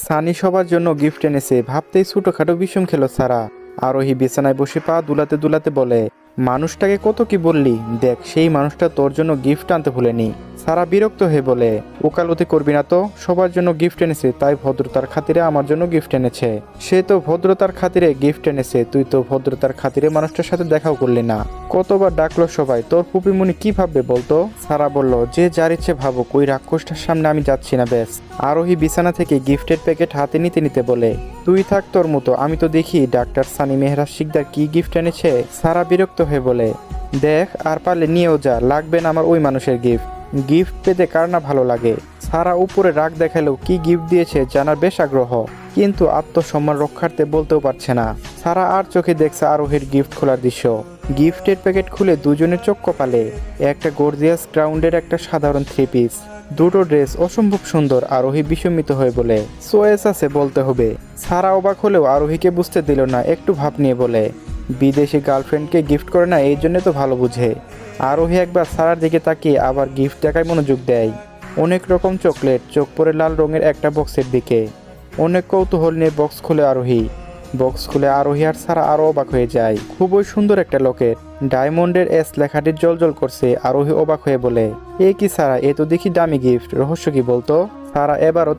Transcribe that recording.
সানি সবার জন্য গিফট এনেছে ভাবতেই ছোটখাটো বিষম খেলো সারা। আরোহী বিছানায় বসে পা দুলাতে দুলাতে বলে, মানুষটাকে কত কি বললি, দেখ সেই মানুষটা তোর জন্য গিফট আনতে ভুলেনি। সারা বিরক্ত হয়ে বলে, ওকালতি করবি না তো, সবার জন্য গিফট এনেছে তাই ভদ্রতার খাতিরে আমার জন্য গিফট এনেছে। সে তো ভদ্রতার খাতিরে গিফট এনেছে, তুই তো ভদ্রতার খাতিরে মানুষটার সাথে দেখাও করলি না। কতবার ডাকলো সবাই, তোর পুপিমুনি কি ভাববে বলতো। সারা বলল, যে যার ইচ্ছে ভাবুক, ওই রাক্ষসটার সামনে আমি যাচ্ছি না ব্যাস। আরোহী বিছানা থেকে গিফটের প্যাকেট হাতে নিতে নিতে বলে, তুই থাক তোর মতো, আমি তো দেখি ডাক্তার সানি মেহরাজ শিকদার কি গিফট এনেছে। সারা বিরক্ত হয়ে বলে, দেখ আর পারলে নিয়েও যা, লাগবে না আমার ওই মানুষের গিফট। গিফট পেতে কার না ভালো লাগে। সারা উপরে রাগ দেখালেও কি গিফট দিয়েছে জানার বেশ আগ্রহ, কিন্তু আত্মসম্মান রক্ষার্থে বলতেও পারছে না। সারা আর চোখে দেখছে আরোহীর গিফট খোলার দৃশ্য। গিফটের প্যাকেট খুলে দুজনের চোখ কপালে। একটা গর্জিয়াস গ্রাউন্ডের একটা সাধারণ থ্রি পিস, দুটো ড্রেস অসম্ভব সুন্দর। আরোহী বিস্মিত হয়ে বলে, চয়েস আছে বলতে হবে। সারা অবাক হলেও আরোহীকে বুঝতে দিল না, একটু ভাব নিয়ে বলে, বিদেশি গার্লফ্রেন্ডকে গিফট করে না, এই জন্য তো ভালো বুঝে। আরোহী একবার সারার দিকে তাকিয়ে আবার গিফট দেখায় মনোযোগ দেয়। অনেক রকম চকলেট, চোখ পড়ে লাল রঙের একটা বক্সের দিকে। অনেক কৌতূহল নিয়ে বক্স খুলে আরোহী। বক্স খুলে আরোহী আর সারা আরও অবাক হয়ে যায়। খুবই সুন্দর একটা লকেট, ডায়মন্ডের এস লেখাটি জলজল করছে। আরোহী অবাক হয়ে বলে, এ কি সারা, এ তো দেখি দামি গিফট, রহস্য কি বলতো। সারা এবারও